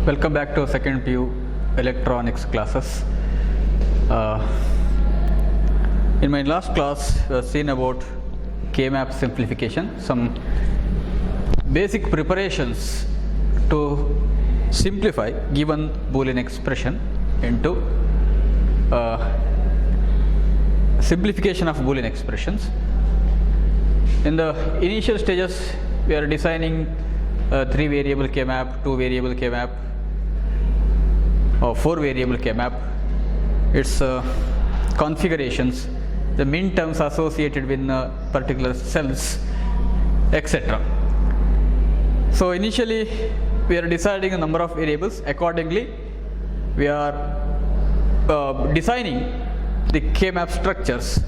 Welcome back to second PU electronics classes. In my last class, we have seen about K-map simplification, some basic preparations to simplify given Boolean expression into simplification of Boolean expressions. In the initial stages, we are designing 3 variable K-map, 2 variable K-map, or 4 variable K-map, its configurations, the min terms associated with particular cells, etc. So initially we are deciding a number of variables. Accordingly, we are designing the K-map structures.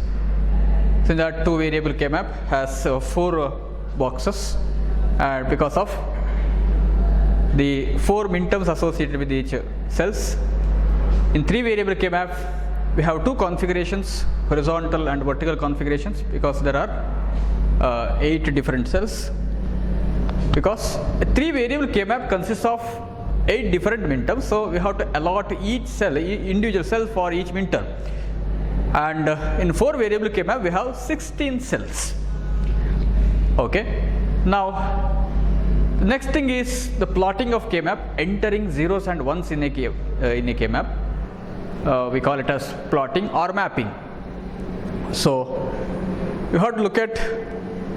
Since that 2 variable K-map has 4 boxes, and because of the 4 min terms associated with each cells. In 3 variable K-map, we have 2 configurations, horizontal and vertical configurations, because there are 8 different cells. Because a 3 variable K-map consists of 8 different min terms, so we have to allot each cell, individual cell for each min term. And in 4 variable K-map, we have 16 cells. Okay. Now, the next thing is the plotting of K-map, entering zeros and ones in a K-map. We call it as plotting or mapping. So, you have to look at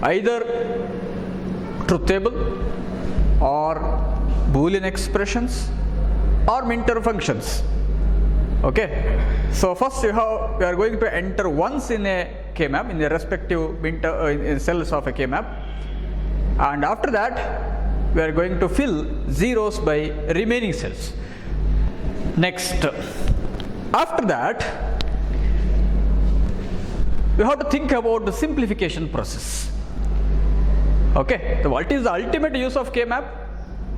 either truth table or Boolean expressions or min term functions. Okay. So, first we are going to enter ones in a K-map, in the respective in cells of a K-map. And after that, we are going to fill zeros by remaining cells. Next, after that, we have to think about the simplification process. Okay, so what is the ultimate use of K-map?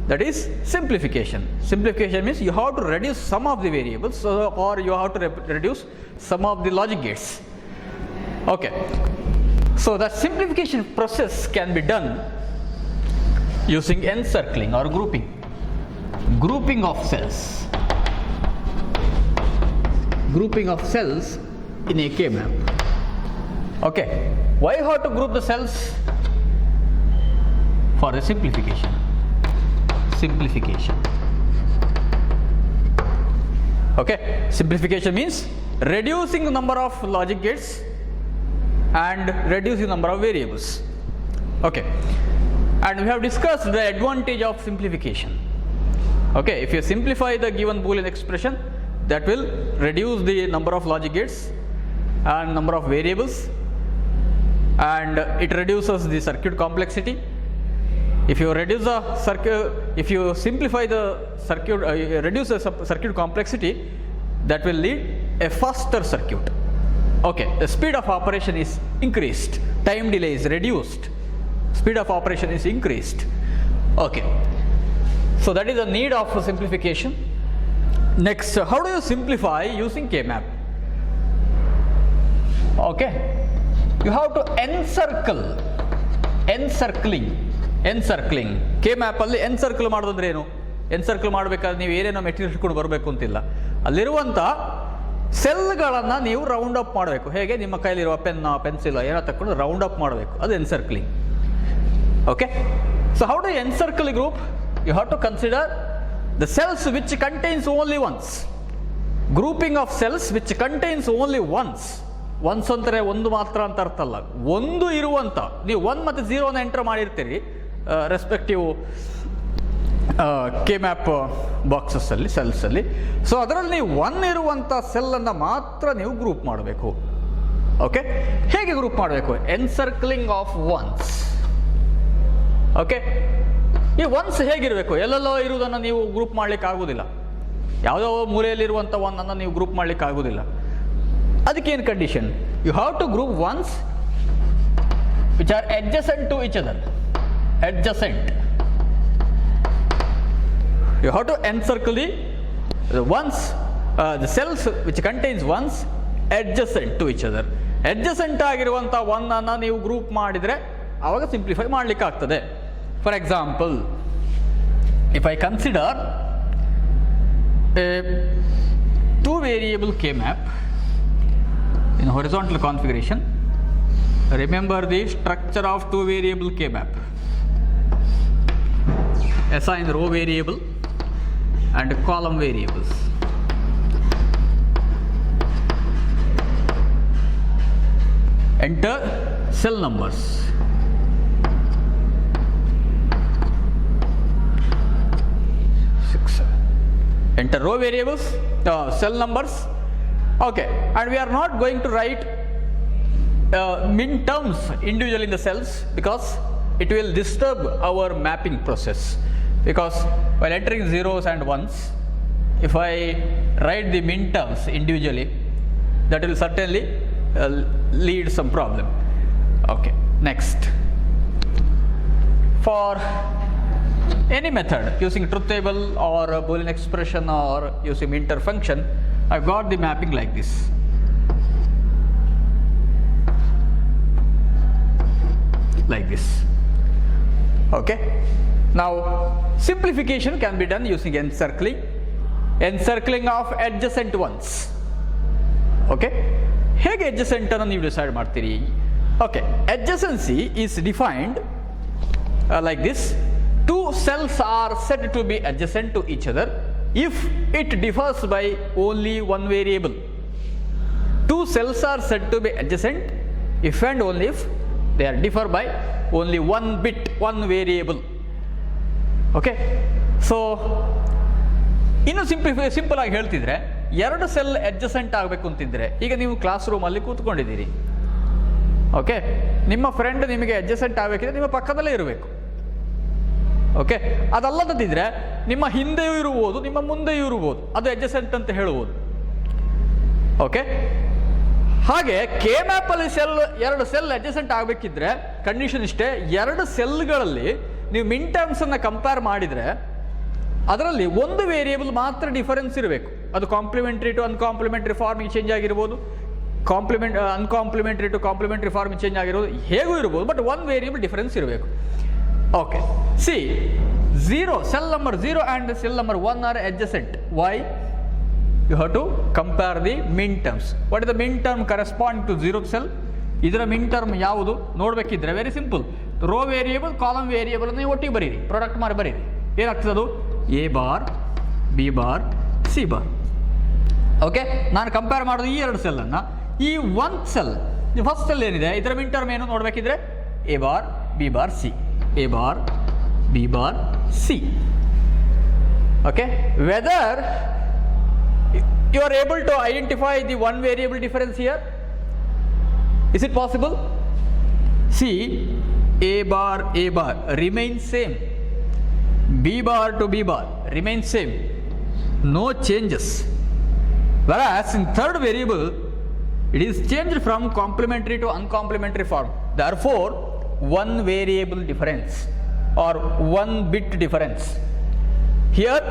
That is simplification. Simplification means you have to reduce some of the variables, or you have to reduce some of the logic gates. Okay, so the simplification process can be done using encircling or grouping of cells in a K-map. Okay, why you have to group the cells? For the simplification. Okay, simplification means reducing the number of logic gates and reducing the number of variables. Okay. And we have discussed the advantage of simplification. Okay, if you simplify the given Boolean expression, that will reduce the number of logic gates and number of variables, and it reduces the circuit complexity. If you reduce the circuit, if you simplify the circuit, reduce the circuit complexity, that will lead a faster circuit. Okay, the speed of operation is increased, time delay is reduced. Speed of operation is increased. Okay, so that is the need of simplification. Next, how do you simplify using K-map? Okay, you have to encircling. K-map ಅಲ್ಲಿ ಎನ್ಸರ್ಕಲ್ ಮಾಡೋದಂದ್ರೆ ಏನು? ಎನ್ಸರ್ಕಲ್ ಮಾಡಬೇಕಾದ್ರೆ ನೀವು ಏನೇನೋ material ಇಟ್ಕೊಂಡು ಬರಬೇಕು ಅಂತಿಲ್ಲ. ಅಲ್ಲಿರುವಂಥ ಸೆಲ್ಗಳನ್ನು ನೀವು ರೌಂಡ್ ಅಪ್ ಮಾಡಬೇಕು. ಹೇಗೆ ನಿಮ್ಮ ಕೈಲಿರುವ ಪೆನ್ಸಿಲ್ ಏನೋ ತಗೊಂಡು ರೌಂಡ್ ಅಪ್ ಮಾಡಬೇಕು, ಅದು ಎನ್ಸರ್ಕ್ಲಿಂಗ್. Okay, so how do you encircle a group? You have to consider the cells which contains only ones. Grouping of cells which contains only ones. Ones ಅಂದರೆ ಒಂದು ಮಾತ್ರ ಅಂತ ಅರ್ಥ ಅಲ್ಲ, ಒಂದು ಇರುವಂಥ. ನೀವು 1 ಮತ್ತು 0 ಎಂಟರ್ ಮಾಡಿರ್ತೀರಿ ರೆಸ್ಪೆಕ್ಟಿವ್ K-map ಬಾಕ್ಸಸ್ ಅಲ್ಲಿ, ಸೆಲ್ಸ್ ಅಲ್ಲಿ. ಸೊ ಅದರಲ್ಲಿ ನೀವು 1 ಇರುವಂಥ ಸೆಲ್ ಅನ್ನು ಮಾತ್ರ ನೀವು ಗ್ರೂಪ್ ಮಾಡಬೇಕು. ಓಕೆ, ಹೇಗೆ ಗ್ರೂಪ್ ಮಾಡಬೇಕು? ಎನ್ಸರ್ಕ್ಲಿಂಗ್ ಆಫ್ ಒನ್ಸ್. ಓಕೆ, ಈ ಒನ್ಸ್ ಹೇಗಿರಬೇಕು? ಎಲ್ಲೆಲ್ಲೋ ಇರುವುದನ್ನು ನೀವು ಗ್ರೂಪ್ ಮಾಡಲಿಕ್ಕೆ ಆಗುವುದಿಲ್ಲ. ಯಾವುದೋ ಮೂಲೆಯಲ್ಲಿರುವಂಥ ಒಂದನ್ನು ನೀವು ಗ್ರೂಪ್ ಮಾಡಲಿಕ್ಕೆ ಆಗುವುದಿಲ್ಲ. ಅದಕ್ಕೇನು condition? You have to group ones which are adjacent to each other. Adjacent. You have to encircle the ones, the cells which contains ones adjacent to each other. Adjacent ಆಗಿರುವಂಥ ಒಂದನ್ನು ನೀವು ಗ್ರೂಪ್ ಮಾಡಿದರೆ ಆವಾಗ simplify ಮಾಡಲಿಕ್ಕೆ ಆಗ್ತದೆ. For example, if I consider a two variable K-map in horizontal configuration. Remember the structure of two variable K-map. Assign row variable and column variables. Enter cell numbers. Enter row variables, cell numbers. Okay, and we are not going to write min terms individually in the cells because it will disturb our mapping process. Because while entering zeros and ones, if I write the min terms individually, that will certainly lead some problem. Okay, next. For any method using truth table or a Boolean expression or using minter function, I've got the mapping like this. Like this. Okay. Now simplification can be done using encircling of adjacent ones. Okay. ಹೇಗೆ adjacent ಅನ್ನು ನೀವು decide ಮಾಡ್ತೀರಿ? Okay, adjacency is defined like this. Two cells are said to be adjacent to each other if it differs by only one variable. Two cells are said to be adjacent if and only if they are differ by only one bit, one variable. Okay, so ಇನ್ನು simple ಆಗಿ ಹೇಳ್ತಿದ್ರೆ, ಎರಡು cell adjacent ಆಗಬೇಕು ಅಂತಿದ್ರೆ, ಈಗ ನೀವು class ರೂಮಲ್ಲಿ ಕೂತ್ಕೊಂಡಿದ್ದೀರಿ. Okay, ನಿಮ್ಮ ಫ್ರೆಂಡ್ ನಿಮಗೆ ಅಡ್ಜಸೆಂಟ್ ಆಗಬೇಕಿದ್ರೆ ನಿಮ್ಮ ಪಕ್ಕದಲ್ಲೇ ಇರಬೇಕು. ಓಕೆ, ಅದಲ್ಲದಿದ್ದರೆ ನಿಮ್ಮ ಹಿಂದೆಯೂ ಇರಬಹುದು, ನಿಮ್ಮ ಮುಂದೆಯೂ ಇರಬಹುದು, ಅದು ಅಡ್ಜಸೆಂಟ್ ಅಂತ ಹೇಳಬಹುದು. ಓಕೆ, ಹಾಗೆ ಕೆ ಮ್ಯಾಪ್ ಅಲ್ಲಿ ಎರಡು ಸೆಲ್ ಅಡ್ಜಸೆಂಟ್ ಆಗಬೇಕಿದ್ರೆ ಕಂಡೀಷನ್ ಇಷ್ಟೇ, ಎರಡು ಸೆಲ್ಗಳಲ್ಲಿ ನೀವು ಮಿನ್ ಟರ್ಮ್ಸ್ ಅನ್ನ ಕಂಪೇರ್ ಮಾಡಿದ್ರೆ ಅದರಲ್ಲಿ ಒಂದು ವೇರಿಯೇಬಲ್ ಮಾತ್ರ ಡಿಫರೆನ್ಸ್ ಇರಬೇಕು. ಅದು ಕಾಂಪ್ಲಿಮೆಂಟರಿ ಟು ಅನ್ಕಾಂಪ್ಲಿಮೆಂಟರಿ ಫಾರ್ಮಿಗೆ ಚೇಂಜ್ ಆಗಿರ್ಬೋದು, ಅನ್ಕಾಂಪ್ಲಿಮೆಂಟರಿ ಟು ಕಾಂಪ್ಲಿಮೆಂಟರಿ ಫಾರ್ಮಿಗೆ ಚೇಂಜ್ ಆಗಿರ್ಬೋದು, ಹೇಗೂ ಇರ್ಬೋದು, ಬಟ್ ಒನ್ ವೇರಿಯೇಬಲ್ ಡಿಫರೆನ್ಸ್ ಇರಬೇಕು. Okay, C cell number 0 and cell number 1 are adjacent. Why? You have to compare the min terms. What is the min term corresponding to 0th cell? ಇದರ min term ಯಾವುದು ನೋಡಬೇಕಿದ್ರೆ very simple, row variable column variable ಅನ್ನು ಒಟ್ಟಿಗೆ ಬರೀರಿ, product ಮಾಡಿ ಬರೀರಿ. ಏನಾಗ್ತದೆ ಅದು? A bar, B bar, C bar. Okay, ನಾನು ಕಂಪೇರ್ ಮಾಡೋದು ಈ ಎರಡು ಸೆಲ್ಲನ್ನು. ಈ ಒನ್ ಸೆಲ್, ಫಸ್ಟ್ ಸೆಲ್ ಏನಿದೆ ಇದರ ಮಿನ್ ಟರ್ಮ್ ಏನು ನೋಡಬೇಕಿದ್ರೆ A bar, B bar, C, A bar, B bar, C. Okay, whether you are able to identify the one variable difference here? Is it possible? See, a bar remains same, b bar to b bar remains same, no changes. Whereas in third variable it is changed from complementary to uncomplimentary form. Therefore one variable difference or one bit difference. Here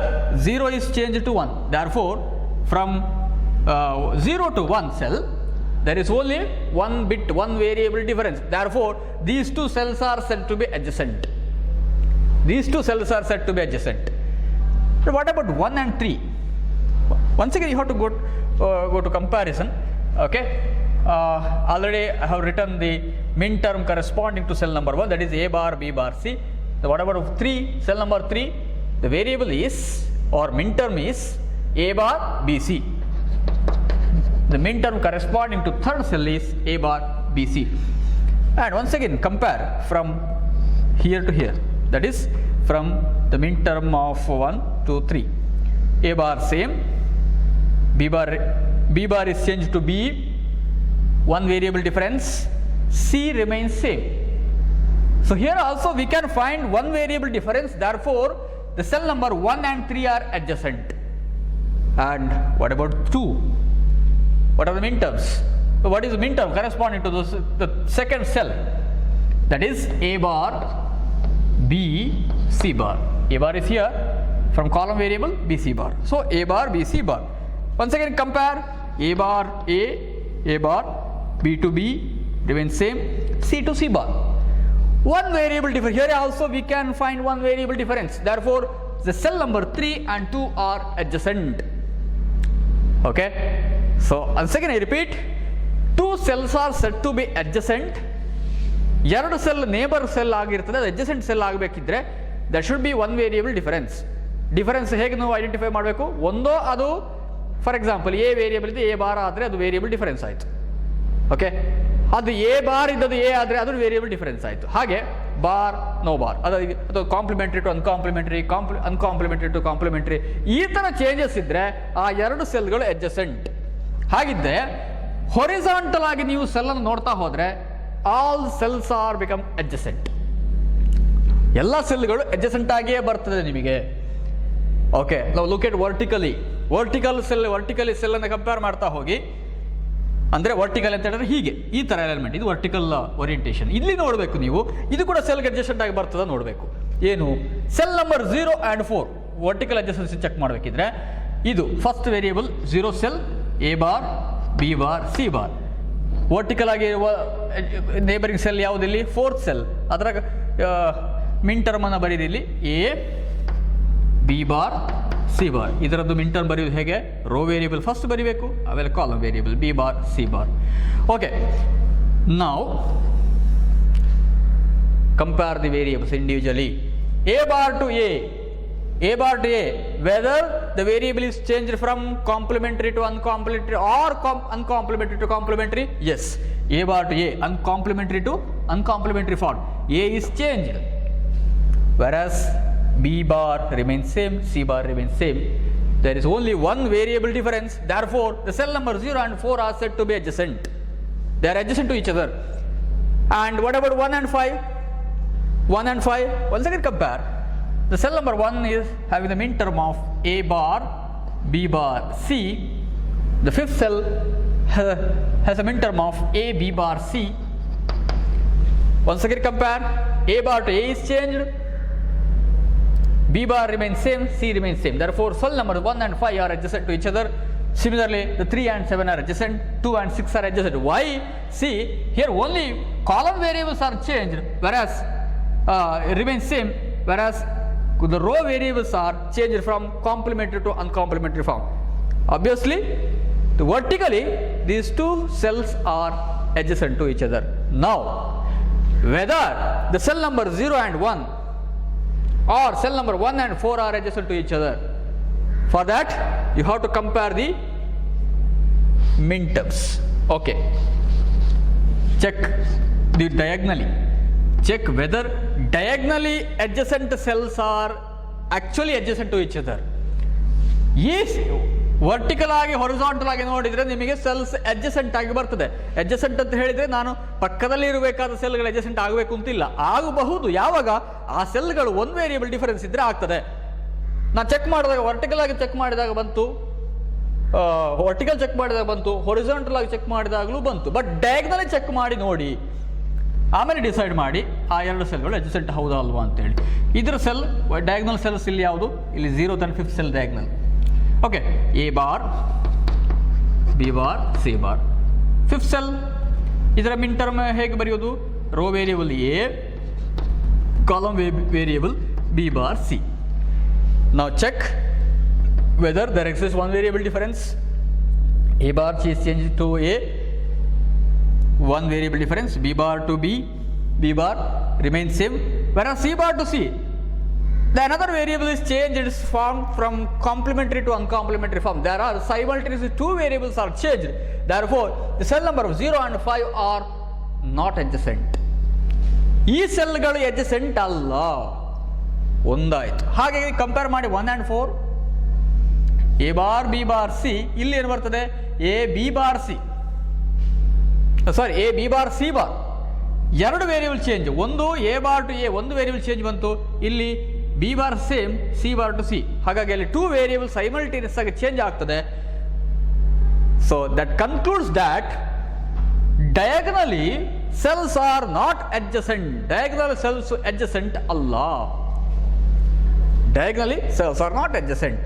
0 is changed to 1. Therefore from 0 to 1 cell there is only one bit, one variable difference. Therefore these two cells are said to be adjacent. These two cells are said to be adjacent. So what about 1 and 3? Once again you have to go to comparison. Okay, already I have written the min term corresponding to cell number 1, that is a bar, b bar, c. So what about 3, cell number 3? The variable is, or min term is a bar, b, c. The min term corresponding to third cell is a bar, b, c. And once again compare from here to here, that is from the min term of 1 to 3. A bar same, b bar is changed to b, one variable difference, c remains same. So here also we can find one variable difference, therefore the cell number 1 and 3 are adjacent. And what about 2? What are the min terms? So what is the min term corresponding to the second cell? That is a bar, b, c bar. A bar is here from column variable, b, c bar. So a bar, b, c bar. Once again compare a bar, a bar, b to b remains same, c to c bar. One variable difference. Here also we can find one variable difference. Therefore the cell number 3 and 2 are adjacent. Okay, so once again I repeat, two cells are said to be adjacent. ಎರಡು cell neighbour cell ಆಗಿರ್ತದೆ, ಅದು adjacent cell ಆಗಬೇಕಿದ್ರೆ there should be one variable difference. Difference ಹೇಗೆ ನಾವು identify ಮಾಡಬೇಕು? ಒಂದೋ ಅದು for example A variable ಇದೆ, ಎ ಬಾರ್ ಆದರೆ ಅದು ವೇರಿಯೇಬಲ್ ಡಿಫರೆನ್ಸ್ ಆಯಿತು. ಓಕೆ, ಅದು ಎ ಬಾರ್ ಇದ್ದದ್ದು ಎ ಆದರೆ ಅದು ವೇರಿಯೇಬಲ್ ಡಿಫರೆನ್ಸ್ ಆಯಿತು. ಹಾಗೆ ಬಾರ್ ನೋ ಬಾರ್, ಅದು complementary to uncomplementary, uncomplementary to complementary, ಈ ಥರ ಚೇಂಜಸ್ ಇದ್ದರೆ ಆ ಎರಡು ಸೆಲ್ಗಳು ಅಡ್ಜಸೆಂಟ್. ಹಾಗಿದ್ದರೆ ಹೊರಿಸಾಂಟಲ್ ಆಗಿ ನೀವು ಸೆಲ್ಲನ್ನು ನೋಡ್ತಾ ಹೋದರೆ all cells R become adjacent. ಎಲ್ಲ ಸೆಲ್ಗಳು ಅಡ್ಜಸೆಂಟ್ ಆಗಿಯೇ ಬರ್ತದೆ ನಿಮಗೆ. ಓಕೆ, ನಾವು ಲುಕ್ ಎಟ್ ವರ್ಟಿಕಲಿ ಸೆಲ್ಲನ್ನು ಕಂಪೇರ್ ಮಾಡ್ತಾ ಹೋಗಿ. ಅಂದರೆ ವರ್ಟಿಕಲ್ ಅಂತ ಹೇಳಿದ್ರೆ ಹೀಗೆ ಈ ಥರ ಎಲಿಮೆಂಟ್, ಇದು ವರ್ಟಿಕಲ್ ಓರಿಯಂಟೇಷನ್. ಇಲ್ಲಿ ನೋಡಬೇಕು ನೀವು, ಇದು ಕೂಡ ಸೆಲ್ಗೆ ಅಡ್ಜಸ್ಟೆಂಟ್ ಆಗಿ ಬರ್ತದೆ ನೋಡಬೇಕು. ಏನು? Cell number 0 and 4 vertical adjacency check ಮಾಡಬೇಕಿದ್ರೆ ಇದು first variable 0 cell, A bar, B bar, C bar. Vertical ಆಗಿರುವ ನೇಬರಿಂಗ್ ಸೆಲ್ ಯಾವುದಿಲ್ಲಿ? 4th cell. ಅದರ ಮಿನ್ ಟರ್ಮ್ ಅನ್ನು ಬರೀದಿಲ್ಲಿ A B bar C bar. ಇದರದ್ದು ಮಿನ್ ಟರ್ಮ್ ಬರೆಯೋದು ಹೇಗೆ? ರೋ ವೇರಿಯೇಬಲ್ ಫಸ್ಟ್ ಬರೀಬೇಕು, ಆಮೇಲೆ column variable B bar C bar. Okay, ನಾವು compare the variables individually. A bar to A, whether the variable is changed from complementary to uncomplimentary or uncomplimentary to complementary. Yes, a bar to a, uncomplimentary to uncomplimentary form, a is changed, whereas b bar remains same, c bar remains same. There is only one variable difference. Therefore the cell number 0 and 4 are said to be adjacent. They are adjacent to each other. And what about 1 and 5? 1 and 5, once again compare. The cell number 1 is having the min term of a bar, b bar, c. The fifth cell has a min term of a, b bar, c. Once again compare. A bar to a is changed, b bar remains same, c remains same. Therefore cell number 1 and 5 are adjacent to each other. Similarly the 3 and 7 are adjacent, 2 and 6 are adjacent. Why? See, here only column variables are changed, whereas remains same, whereas the row variables are changed from complementary to uncomplimentary form. Obviously, vertically these two cells are adjacent to each other. Now, whether the cell number 0 and 1 or cell number 1 and 4 are adjacent to each other, for that you have to compare the min terms. Okay, check the diagonally. Check whether diagonally adjacent cells are actually adjacent to each other. Yes, vertical ಆಗಿ horizontal ಆಗಿ ನೋಡಿದರೆ ನಿಮಗೆ cells adjacent ಆಗಿ ಬರ್ತದೆ. Adjacent ಅಂತ ಹೇಳಿದರೆ ನಾನು ಪಕ್ಕದಲ್ಲಿ ಇರಬೇಕಾದ ಸೆಲ್ಗಳು ಅಡ್ಜಸೆಂಟ್ ಆಗಬೇಕು ಅಂತಿಲ್ಲ, ಆಗಬಹುದು. ಯಾವಾಗ ಆ ಸೆಲ್ಗಳು ಒಂದು ವೇರಿಯೇಬಲ್ ಡಿಫರೆನ್ಸ್ ಇದ್ದರೆ ಆಗ್ತದೆ. ನಾನು ಚೆಕ್ ಮಾಡಿದಾಗ ವರ್ಟಿಕಲ್ ಆಗಿ ಚೆಕ್ ಮಾಡಿದಾಗ ಬಂತು, ವರ್ಟಿಕಲ್ ಚೆಕ್ ಮಾಡಿದಾಗ ಬಂತು, ಹೊರಿಸಾಂಟಲ್ ಆಗಿ ಚೆಕ್ ಮಾಡಿದಾಗಲೂ ಬಂತು. ಬಟ್ ಡಯಾಗ್ನಲಿ ಚೆಕ್ ಮಾಡಿ ನೋಡಿ, ಆಮೇಲೆ ಡಿಸೈಡ್ ಮಾಡಿ ಆ ಎರಡು ಸೆಲ್ಗಳು ಅಡ್ಜಸೆಂಟ್ ಹೌದಾ ಅಲ್ವಾ ಅಂತೇಳಿ. ಇದರ ಸೆಲ್ ಡಯಾಗ್ನಲ್ ಸೆಲ್ಸ್ ಇಲ್ಲಿ ಯಾವುದು? ಇಲ್ಲಿ 0th and 5th cell diagonal. Okay, A bar, B bar, C bar. 5th cell ಇದರ ಮಿನ್ ಟರ್ಮ್ ಹೇಗೆ ಬರೆಯೋದು? Row variable A, column variable B bar C. ನಾವು check whether there exists one variable difference. A bar is changed to A, one variable difference. B bar to B, B bar remains same, whereas C bar to C, the another variable is changed its form from complementary to uncomplimentary form. There are simultaneously two variables are changed. Therefore the cell number 0 and 5 are not adjacent. ಈ ಸೆಲ್ಗಳು adjacent ಅಲ್ಲ, ಒಂದಾಯಿತು. ಹಾಗೆ compare ಮಾಡಿ 1 and 4, A bar B bar C. ಇಲ್ಲಿ ಏನು ಬರ್ತದೆ? A B bar C, sorry A B bar C bar. ಎರಡು variable change, ಒಂದು A bar to A ಒಂದು ವೇರಿಯಬಲ್ ಚೇಂಜ್ ಬಂತು, ಇಲ್ಲಿ B bar same, C bar to C. ಹಾಗಾಗಿ ಅಲ್ಲಿ ಟೂ ವೇರಿಯಬಲ್ ಸೈಮಲ್ಟೇನಿಯಸ್ ಆಗಿ ಚೇಂಜ್ ಆಗ್ತದೆ. So that concludes that diagonally cells are not adjacent. Diagonal cells adjacent ಅಲ್ಲ, diagonally cells are not adjacent.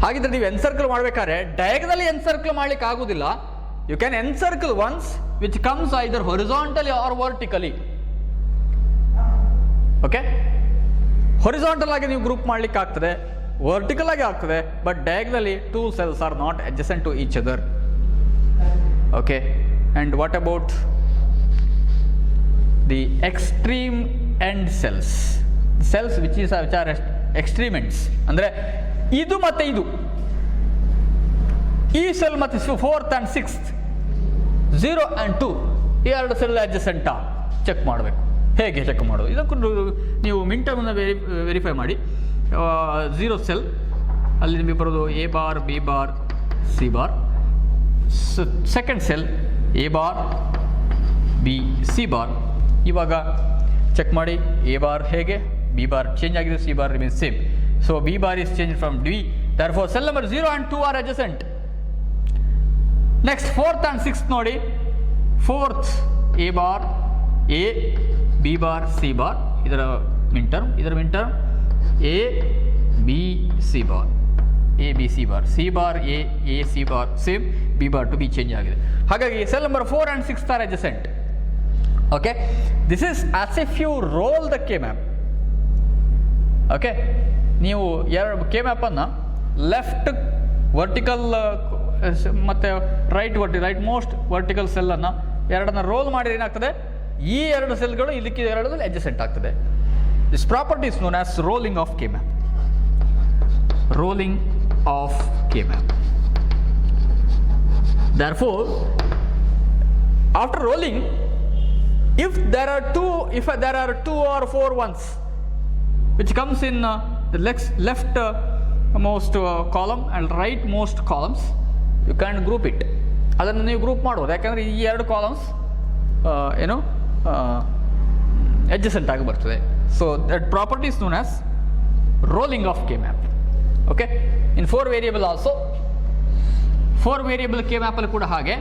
ಹಾಗಿದ್ರೆ ನೀವು ಎನ್ಸರ್ಕಲ್ ಮಾಡಬೇಕಾದ್ರೆ ಡಯಾಗನಲಿ ಎನ್ಸರ್ಕಲ್ ಮಾಡ್ಲಿಕ್ಕೆ ಆಗುದಿಲ್ಲ. You can encircle ones which comes either horizontally or vertically. Okay, horizontal ಆಗಿ ನೀವು ಗ್ರೂಪ್ ಮಾಡ್ಲಿಕ್ಕೆ ಆಗ್ತದೆ, ವರ್ಟಿಕಲ್ ಆಗಿ ಆಗ್ತದೆ, but diagonally 2 cells are not adjacent to each other. Okay, and what about the extreme end cells which are extreme ends? ಅಂದರೆ ಇದು ಮತ್ತೆ ಇದು, ಈ ಸೆಲ್ ಮತ್ತು 4th and 6th 0 and 2 ಈ 2 ಸೆಲ್ ಅಡ್ಜಸೆಂಟಾ ಚೆಕ್ ಮಾಡಬೇಕು. ಹೇಗೆ ಚೆಕ್ ಮಾಡೋದು? ಇದಕ್ಕೂ ನೀವು ಮಿಂಟರ್ಮನ್ನು ವೆರಿಫೈ ಮಾಡಿ. 0 ಸೆಲ್ ಅಲ್ಲಿ ನಿಮಗೆ ಬರೋದು A bar, B bar, C bar. Second cell A bar, B, C bar. ಇವಾಗ ಚೆಕ್ ಮಾಡಿ, A ಬಾರ್ ಹೇಗೆ, B ಬಾರ್ ಚೇಂಜ್ ಆಗಿದೆ, C bar remains same. So B bar is changed from D, therefore cell number 0 and 2 are adjacent. Next 4th and 6th ನೋಡಿ, 4th A bar, A, B bar, C bar, ಇದರ min term A, B, C bar, A, B, C bar, C bar A, C bar same, B bar to B change ಆಗಿದೆ. ಹಾಗಾಗಿ cell number 4 and 6 are adjacent. Okay, this is as if you roll the K-map. Okay, ನೀವು ಎರಡು K-map ಅನ್ನು left vertical ಮತ್ತು right most vertical ಸೆಲ್ಲನ್ನು ಎರಡನ್ನು roll ಮಾಡಿದ್ರೆ ಏನಾಗ್ತದೆ, ಈ 2 ಸೆಲ್ಗಳು ಇದಕ್ಕೆ 2 ಅಡ್ಜಸೆಂಟ್ ಆಗ್ತದೆ. This property is known as rolling of K-map. Rolling of K-map. Therefore, after rolling, if there are two or 4 ones which comes in the left most column and right most columns, you can group it. ಅದನ್ನು ನೀವು group ಮಾಡ್ಬೋದು, ಯಾಕಂದರೆ ಈ 2 columns adjacent ಆಗಿ ಬರ್ತದೆ. So that property is known as rolling of K-map. Okay, in 4 variable also, 4 variable K-map ಅಲ್ಲಿ ಕೂಡ ಹಾಗೆ.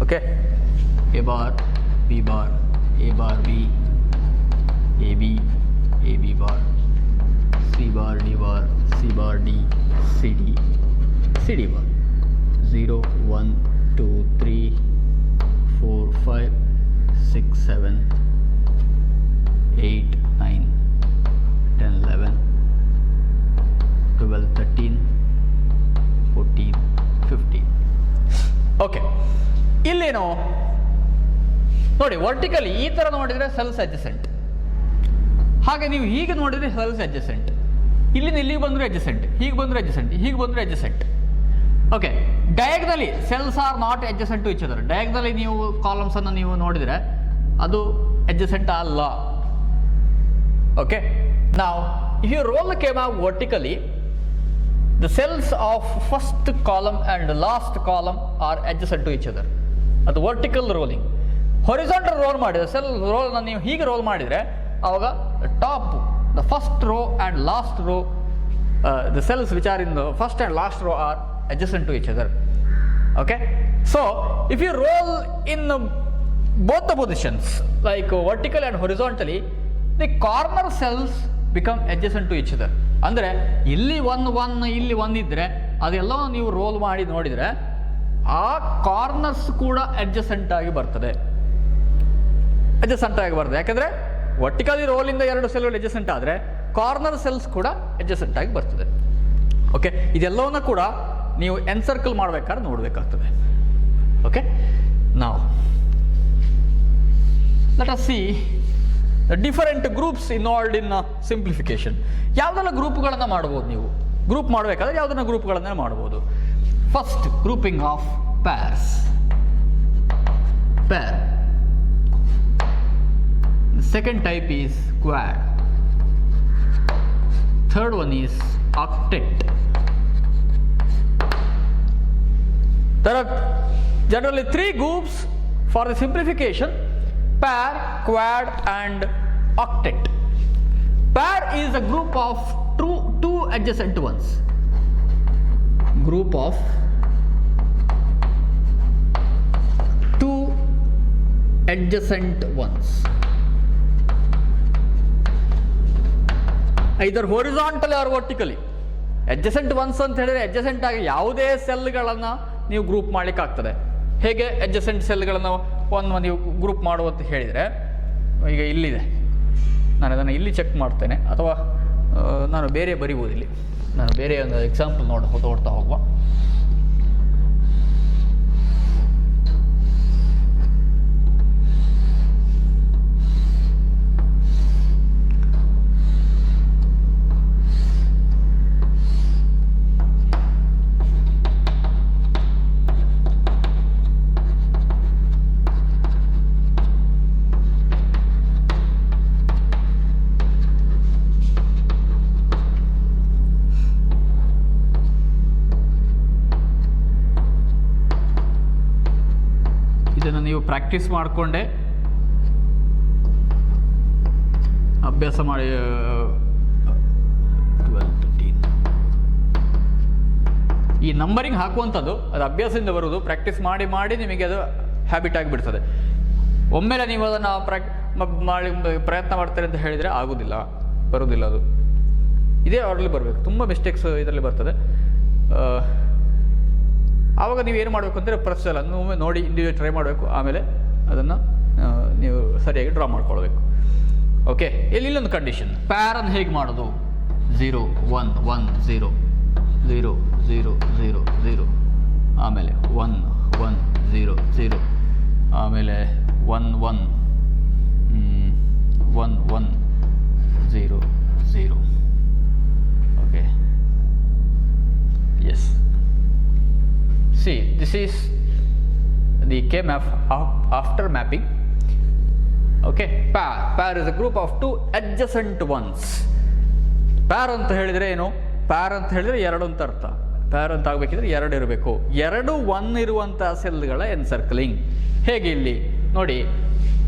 Okay, A bar, B bar, A bar B, AB, AB bar, C bar, D bar, C bar D, CD, CD bar. 0, 1, 2, 3, 4, 5, 6, 7, 8, 9, 10, 11, 12, 13, 14, 15. Okay, ಇಲ್ಲೇನು ನೋಡಿ, vertically ಈ ಥರ ನೋಡಿದರೆ cells adjacent, ಹಾಗೆ ನೀವು ಹೀಗೆ ನೋಡಿದರೆ ಸೆಲ್ಸ್ ಅಡ್ಜಸೆಂಟ್, ಇಲ್ಲಿಗೆ ಬಂದರೆ ಅಡ್ಜಸೆಂಟ್, ಹೀಗೆ ಬಂದರೆ ಅಡ್ಜಸೆಂಟ್, ಹೀಗೆ ಬಂದರೆ adjacent. Okay, diagonally cells are not adjacent to each other. Diagonally ನೀವು ಕಾಲಮ್ಸನ್ನು ನೀವು ನೋಡಿದರೆ ಅದು ಅಡ್ಜಸೆಂಟ್ ಅಲ್ಲ. ಓಕೆ, ನಾವು if you roll the K-map vertically, the cells of first column and last column are adjacent to each other. ಅದು vertical rolling. Horizontal roll ಮಾಡಿದರೆ, cell ರೋಲ್ನ ನೀವು ಹೀಗೆ ರೋಲ್ ಮಾಡಿದರೆ ಆವಾಗ top, the first row and last row, the cells which are in the first and last row are adjacent to each other. Okay, so if you roll in both the positions, like vertical and horizontally, the corner cells become adjacent to each other. ಅಂದರೆ ಇಲ್ಲಿ 1 ಇಲ್ಲಿ 1 ಇದ್ದರೆ ಅದೆಲ್ಲ ನೀವು roll ಮಾಡಿ ನೋಡಿದರೆ ಆ corners ಕೂಡ ಅಡ್ಜಸೆಂಟ್ ಆಗಿ ಬರ್ತದೆ. ಯಾಕಂದರೆ ವರ್ಟಿಕಲಿ ರೋಲಿಂದ 2 ಸೆಲ್ಗಳು ಅಡ್ಜಸೆಂಟ್ ಆದರೆ ಕಾರ್ನರ್ ಸೆಲ್ಸ್ ಕೂಡ ಅಡ್ಜಸೆಂಟ್ ಆಗಿ ಬರ್ತದೆ. ಓಕೆ, ಇದೆಲ್ಲವನ್ನ ಕೂಡ ನೀವು ಎನ್ಸರ್ಕಲ್ ಮಾಡಬೇಕಾದ್ರೆ ನೋಡಬೇಕಾಗ್ತದೆ. ಓಕೆ, ನಾವು let us see the different groups involved in simplification. ಯಾವುದೆಲ್ಲ ಗ್ರೂಪ್ಗಳನ್ನು ಮಾಡ್ಬೋದು ನೀವು? ಗ್ರೂಪ್ ಮಾಡಬೇಕಾದ್ರೆ ಯಾವುದನ್ನ ಗ್ರೂಪ್ಗಳನ್ನೇ ಮಾಡ್ಬೋದು. First, grouping of pairs. Pair. The second type is quad. Third one is octet. There are generally 3 groups for the simplification: pair, quad and octet. Pair is a group of two adjacent ones. Group of 2 adjacent ones, either horizontally or vertically. adjacent ones ಅಂತ ಹೇಳಿದ್ರೆ adjacent ಆಗಿ ಯಾವುದೇ ಸೆಲ್ಗಳನ್ನು ನೀವು group ಮಾಡಲಿಕ್ಕೆ ಆಗ್ತದೆ. ಹೇಗೆ adjacent ಸೆಲ್ಗಳನ್ನು ಒಂದು ನೀವು ಗ್ರೂಪ್ ಮಾಡುವಂತ ಹೇಳಿದರೆ, ಈಗ ಇಲ್ಲಿದೆ, ನಾನು ಅದನ್ನು ಇಲ್ಲಿ ಚೆಕ್ ಮಾಡ್ತೇನೆ, ಅಥವಾ ನಾನು ಬೇರೆ ಬರಿಬೋದು. ಇಲ್ಲಿ ನಾನು ಬೇರೆ ಒಂದು ಎಕ್ಸಾಂಪಲ್ ನೋಡ್ತಾ ಹೋಗುವ. ಇದನ್ನು ನೀವು ಪ್ರಾಕ್ಟೀಸ್ ಮಾಡಿಕೊಂಡೆ ಅಭ್ಯಾಸ ಮಾಡಿ. 12, 13 ಈ ನಂಬರಿಂಗ್ ಹಾಕುವಂಥದ್ದು ಅದು ಅಭ್ಯಾಸದಿಂದ ಬರುವುದು. ಪ್ರಾಕ್ಟೀಸ್ ಮಾಡಿ ಮಾಡಿ ನಿಮಗೆ ಅದು ಹ್ಯಾಬಿಟ್ ಆಗಿಬಿಡ್ತದೆ. ಒಮ್ಮೆಲೆ ನೀವು ಅದನ್ನು ಮಾಡಿ ಪ್ರಯತ್ನ ಮಾಡ್ತಾರೆ ಅಂತ ಹೇಳಿದರೆ ಆಗೋದಿಲ್ಲ, ಬರೋದಿಲ್ಲ. ಅದು ಇದೇ ಆರ್ಡರ್ಲಿ ಬರಬೇಕು. ತುಂಬ ಮಿಸ್ಟೇಕ್ಸ್ ಇದರಲ್ಲಿ ಬರ್ತದೆ. ಆವಾಗ ನೀವು ಏನು ಮಾಡಬೇಕು ಅಂದರೆ ಪ್ರಶ್ನೆ ಒಮ್ಮೆ ನೋಡಿ ಇಂಡಿವಿಜುವಲ್ ಟ್ರೈ ಮಾಡಬೇಕು. ಆಮೇಲೆ ಅದನ್ನು ನೀವು ಸರಿಯಾಗಿ ಡ್ರಾ ಮಾಡ್ಕೊಳ್ಬೇಕು. ಓಕೆ, ಇಲ್ಲೊಂದು ಕಂಡೀಷನ್, ಪ್ಯಾರನ್ನು ಹೇಗೆ ಮಾಡೋದು? 0 1 1 0 0 0 0 0, ಆಮೇಲೆ 1 1 0 0, ಆಮೇಲೆ 1 1 1 1 0 0. Okay, yes. See, this is the K-map after mapping. Okay, pair is a group of two adjacent ones. Pair ಅಂತ ಹೇಳಿದರೆ ಏನು? pair ಅಂತ ಹೇಳಿದರೆ ಎರಡು ಅಂತ ಅರ್ಥ. pair ಅಂತ ಆಗಬೇಕಿದ್ರೆ ಎರಡು ಇರಬೇಕು. ಎರಡು 1 ಇರುವಂಥ ಸೆಲ್ಗಳ ಎನ್ಸರ್ಕ್ಲಿಂಗ್. ಹೇಗೆ ಇಲ್ಲಿ ನೋಡಿ,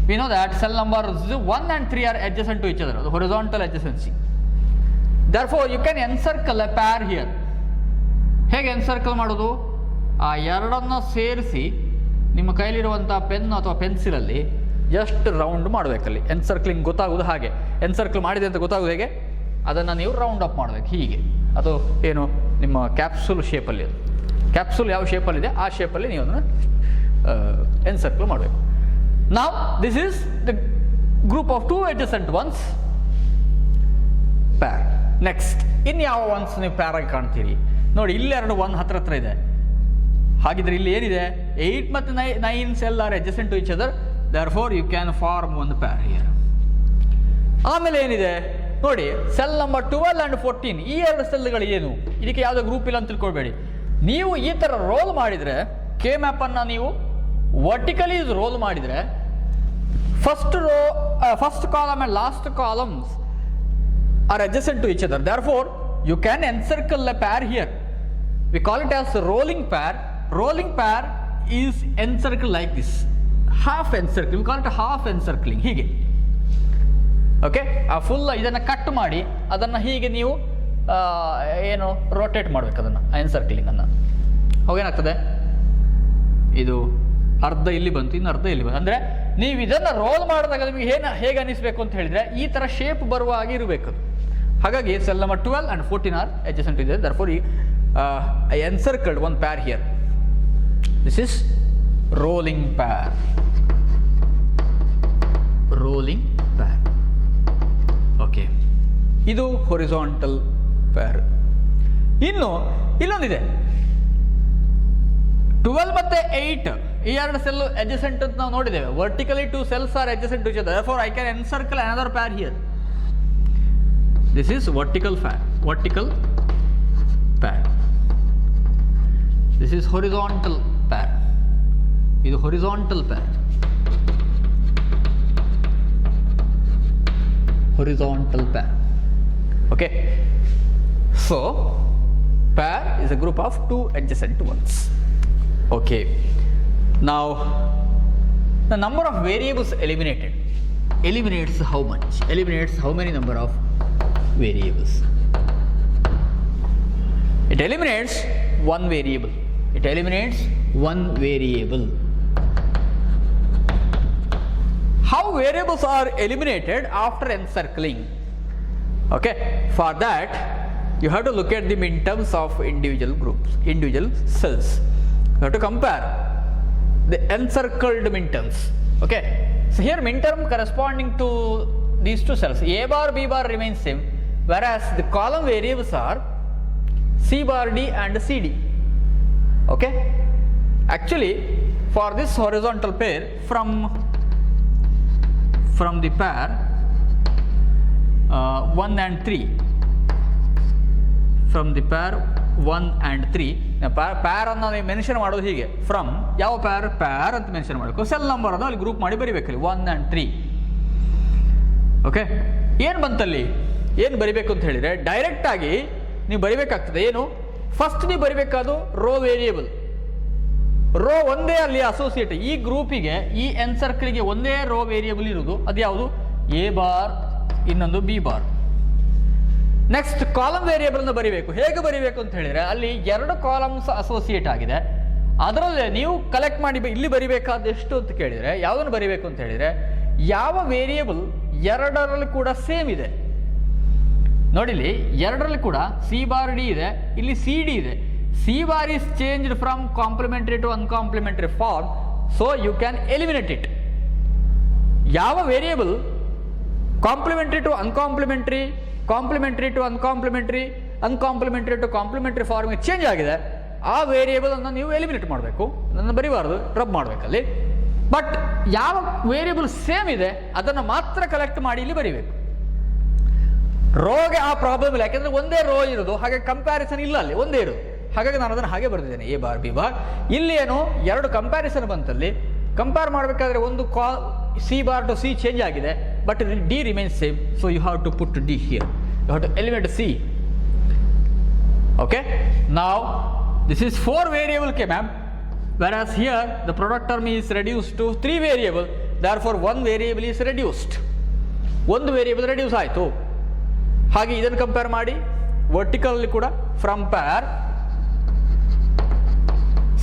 we know that cell number 1 and 3 are adjacent to each other, the horizontal adjacency. Therefore you can encircle a pair here. ಹೇಗೆ ಎನ್ಸರ್ಕಲ್ ಮಾಡೋದು? ಆ ಎರಡನ್ನು ಸೇರಿಸಿ ನಿಮ್ಮ ಕೈಲಿರುವಂಥ ಪೆನ್ ಅಥವಾ ಪೆನ್ಸಿಲಲ್ಲಿ ಜಸ್ಟ್ ರೌಂಡ್ ಮಾಡಬೇಕಲ್ಲಿ. ಎನ್ಸರ್ಕ್ಲಿಂಗ್ ಗೊತ್ತಾಗೋದು ಹಾಗೆ. ಎನ್ಸರ್ಕಲ್ ಮಾಡಿದೆ ಅಂತ ಗೊತ್ತಾಗೋದು ಹೇಗೆ? ಅದನ್ನು ನೀವು ರೌಂಡ್ ಅಪ್ ಮಾಡಬೇಕು ಹೀಗೆ. ಅದು ಏನು ನಿಮ್ಮ ಕ್ಯಾಪ್ಸೂಲ್ ಶೇಪಲ್ಲಿ, ಅದು ಕ್ಯಾಪ್ಸೂಲ್ ಯಾವ ಶೇಪಲ್ಲಿದೆ ಆ ಶೇಪಲ್ಲಿ ನೀವು ಅದನ್ನು ಎನ್ಸರ್ಕಲ್ ಮಾಡಬೇಕು. ನಾವು this is the group of 2 adjacent ones, Pyaar. Next ಇನ್ಯಾವ ಒನ್ಸ್ ನೀವು ಪ್ಯಾರಾಗಿ ಕಾಣ್ತೀರಿ ನೋಡಿ, ಇಲ್ಲೆರಡು 1 ಹತ್ರ ಇದೆ. ಹಾಗಿದ್ರೆ ಇಲ್ಲಿ ಏನಿದೆ? 8 ಮತ್ತು 9 cell are adjacent to each other, therefore you can form one pair here. ಆಮೇಲೆ ಏನಿದೆ ನೋಡಿ, ಸೆಲ್ ನಂಬರ್ 12 and 14 ಈ ಎರಡು ಸೆಲ್ಗಳು ಏನು? ಇದಕ್ಕೆ ಯಾವುದೋ ಗ್ರೂಪ್ ಇಲ್ಲ ಅಂತ ತಿಳ್ಕೊಳ್ಬೇಡಿ. ನೀವು ಈ ಥರ ರೋಲ್ ಮಾಡಿದರೆ, ಕೆ ಮ್ಯಾಪನ್ನು ನೀವು ವರ್ಟಿಕಲಿ ರೋಲ್ ಮಾಡಿದರೆ, first column and last columns are adjacent to each other, therefore you can encircle a pair here. We call it as rolling pair. Rolling pair is encircled like this, half encircle. We call it half encircling. ಹೀಗೆ okay, ಆ full ಇದನ್ನು cut ಮಾಡಿ ಅದನ್ನು ಹೀಗೆ ನೀವು ಏನು rotate ಮಾಡಬೇಕು ಅದನ್ನು, ಎನ್ಸರ್ಕ್ಲಿಂಗನ್ನು. ಅವಾಗೇನಾಗ್ತದೆ, ಇದು ಅರ್ಧ ಇಲ್ಲಿ ಬಂತು, ಇನ್ನು ಅರ್ಧ ಇಲ್ಲಿ ಬಂತು. ಅಂದರೆ ನೀವು ಇದನ್ನು ರೋಲ್ ಮಾಡಿದಾಗ ನಿಮಗೆ ಹೇಗೆ ಅನ್ನಿಸ್ಬೇಕು ಅಂತ ಹೇಳಿದರೆ ಈ ಥರ ಶೇಪ್ ಬರುವ ಹಾಗೆ ಇರಬೇಕು. ಹಾಗಾಗಿ cell number 12 and 14 are adjacent ಇದೆ. therefore I encircled one pair here. This is rolling pair. Rolling pair. Okay. ಇದು horizontal pair. ಇನ್ನು ಇಲ್ಲೊಂದಿದೆ 12 ಮತ್ತೆ 8 ಈ ಎರಡು ಸೆಲ್ adjacent ಅಂತ ನಾವು ನೋಡಿದ್ದೇವೆ. vertically 2 cells are adjacent to each other, therefore I can encircle another pair here. This is vertical pair. This is horizontal pair. ಇದು horizontal pair. Okay. So pair is a group of 2 adjacent ones. Okay. Now the number of variables eliminated eliminates how much? Eliminates how many number of variables? It eliminates one variable. How variables are eliminated after encircling? Okay, for that you have to look at them in terms of individual groups, individual cells. You have to compare the encircled minterms. Okay, so here minterm corresponding to these two cells, A bar B bar remains same, whereas the column variables are C bar D and CD. Okay, actually for this horizontal pair from the pair 1 and 3, from the pair 1 and 3, ಪ್ಯಾರ್ ಅನ್ನು ನೀವು mention ಮಾಡೋದು ಹೀಗೆ, from ಯಾವ ಪ್ಯಾರ್ ಅಂತ mention ಮಾಡಬೇಕು, cell number ಅನ್ನು ಅಲ್ಲಿ group ಮಾಡಿ ಬರಿಬೇಕಲ್ಲಿ 1 and 3. ಓಕೆ, ಏನು ಬಂತಲ್ಲಿ, ಏನು ಬರಿಬೇಕು ಅಂತ ಹೇಳಿದರೆ ಡೈರೆಕ್ಟಾಗಿ ನೀವು ಬರಿಬೇಕಾಗ್ತದೆ. ಏನು, ಫಸ್ಟ್ ನೀವು ಬರಿಬೇಕಾದು ರೋ ವೇರಿಯೇಬಲ್, ರೋ ಒಂದೇ ಅಲ್ಲಿ ಅಸೋಸಿಯೇಟ್, ಈ ಗ್ರೂಪಿಗೆ ಈ ಎನ್ಸರ್ಕಲ್ಗೆ ಒಂದೇ ರೋ ವೇರಿಯೇಬಲ್ ಇರುವುದು, ಅದು ಯಾವುದು, ಎ ಬಾರ್ ಇನ್ನೊಂದು B bar. Next column variable ಅನ್ನು ಬರಿಬೇಕು. ಹೇಗೆ ಬರಿಬೇಕು ಅಂತ ಹೇಳಿದ್ರೆ ಅಲ್ಲಿ 2 ಕಾಲಮ್ಸ್ ಅಸೋಸಿಯೇಟ್ ಆಗಿದೆ, ಅದರಲ್ಲೇ ನೀವು ಕಲೆಕ್ಟ್ ಮಾಡಿ ಇಲ್ಲಿ ಬರಿಬೇಕಾದ ಎಷ್ಟು ಅಂತ ಕೇಳಿದರೆ ಯಾವುದನ್ನು ಬರಿಬೇಕು ಅಂತ ಹೇಳಿದರೆ ಯಾವ ವೇರಿಯೇಬಲ್ ಎರಡರಲ್ಲಿ ಕೂಡ ಸೇಮ್ ಇದೆ. ನೋಡಿಲಿ, ಎರಡರಲ್ಲಿ ಕೂಡ ಸಿ ಬಾರ್ ಡಿ ಇದೆ, ಇಲ್ಲಿ ಸಿ ಡಿ ಇದೆ. C bar is changed from complementary to uncomplementary form, so you can eliminate it. ಯಾವ variable complementary to uncomplementary, complementary to uncomplementary, uncomplementary to complementary ಫಾರ್ಮ್ಗೆ ಚೇಂಜ್ ಆಗಿದೆ, ಆ ವೇರಿಯೇಬಲ್ ಅನ್ನು ನೀವು eliminate ಮಾಡಬೇಕು, ಅದನ್ನು ಬರಿಬಾರ್ದು, ಡ್ರಾಪ್ ಮಾಡಬೇಕಲ್ಲಿ. ಬಟ್ ಯಾವ ವೇರಿಯೇಬಲ್ ಸೇಮ್ ಇದೆ ಅದನ್ನು ಮಾತ್ರ ಕಲೆಕ್ಟ್ ಮಾಡಿ ಇಲ್ಲಿ ಬರಿಬೇಕು. ರೋಗೆ ಆ ಪ್ರಾಬ್ಲಮ್ ಇಲ್ಲ, ಯಾಕೆಂದ್ರೆ ಒಂದೇ ರೋ ಇರೋದು, ಹಾಗೆ ಕಂಪ್ಯಾರಿಸನ್ ಇಲ್ಲ, ಅಲ್ಲಿ ಒಂದೇ ಇರೋದು, ಹಾಗಾಗಿ ನಾನು ಅದನ್ನು ಹಾಗೆ ಬರೆದಿದ್ದೇನೆ ಎ ಬಾರ್ ಬಿ ಬಾರ್. ಇಲ್ಲಿ ಏನು 2 ಕಂಪ್ಯಾರಿಸನ್ ಬಂತಲ್ಲಿ, ಕಂಪೇರ್ ಮಾಡಬೇಕಾದ್ರೆ ಒಂದು C bar to C change ಆಗಿದೆ, but D remains same, so you have to put D here, you have to eliminate C. Okay, now this is 4 variable K-map, whereas here the product term is reduced to 3 variable, therefore 1 variable is reduced. ಒಂದು variable reduce ಆಯಿತು. ಹಾಗೆ ಇದನ್ನು compare ಮಾಡಿ vertical ಕೂಡ from Pyaar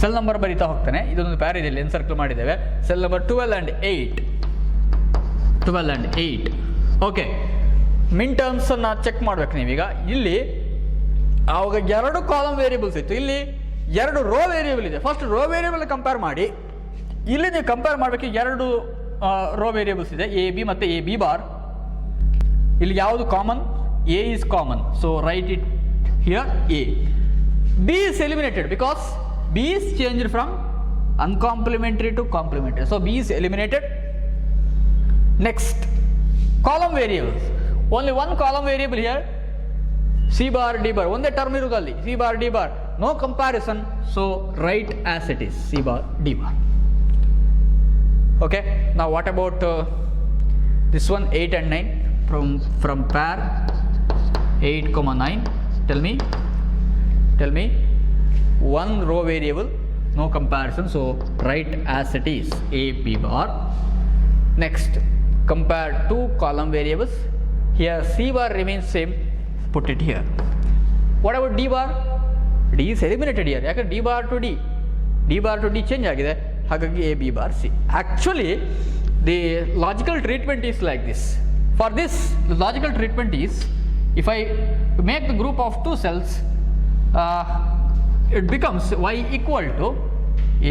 cell number ಬರೀತಾ ಹೋಗ್ತಾನೆ. ಇದೊಂದು ಪ್ಯಾರ್ ಇದೆ, ಎನ್ಸರ್ಕಲ್ ಮಾಡಿದ್ದೇವೆ, cell number 12 and 8. Okay, minterms ಅನ್ನ ಚೆಕ್ ಮಾಡ್ಬೇಕು ನೀವೀಗ. ಇಲ್ಲಿ ಆವಾಗ 2 ಕಾಲಮ್ ವೇರಿಯೇಬಲ್ಸ್ ಇತ್ತು, ಇಲ್ಲಿ 2 ರೋ ವೇರಿಯೇಬಲ್ ಇದೆ. ಫಸ್ಟ್ ರೋ ವೇರಿಯೇಬಲ್ ಕಂಪೇರ್ ಮಾಡಿ, ಇಲ್ಲಿ ನೀವು ಕಂಪೇರ್ ಮಾಡಬೇಕು 2 ರೋ ವೇರಿಯೇಬಲ್ಸ್ ಇದೆ, ಎ ಬಿ ಮತ್ತು ಎ ಬಿ ಬಾರ್. ಇಲ್ಲಿ ಯಾವುದು common, A is common, so right it here A. B is eliminated because B is changed from uncomplimentary to complementary, so B is eliminated. Next, column variables, only 1 column variable here, C bar D bar, ಒಂದೇ term ಇರುವುದು ಅಲ್ಲಿ, C bar D bar, no comparison, so write as it is, C bar D bar. Okay, now what about this one, 8 and 9 from pair 8, 9. Tell me 1 row variable, no comparison, so write as it is, A B bar. Next, compare 2 column variables, here C bar remains same, put it here. What about D bar? D is eliminated here, ಯಾಕಂದ್ರೆ D bar to D change ಆಗಿದೆ, ಹಾಗಾಗಿ A B bar C. Actually the logical treatment is like this. For this, the logical treatment is, if I make the group of 2 cells, it becomes y equal to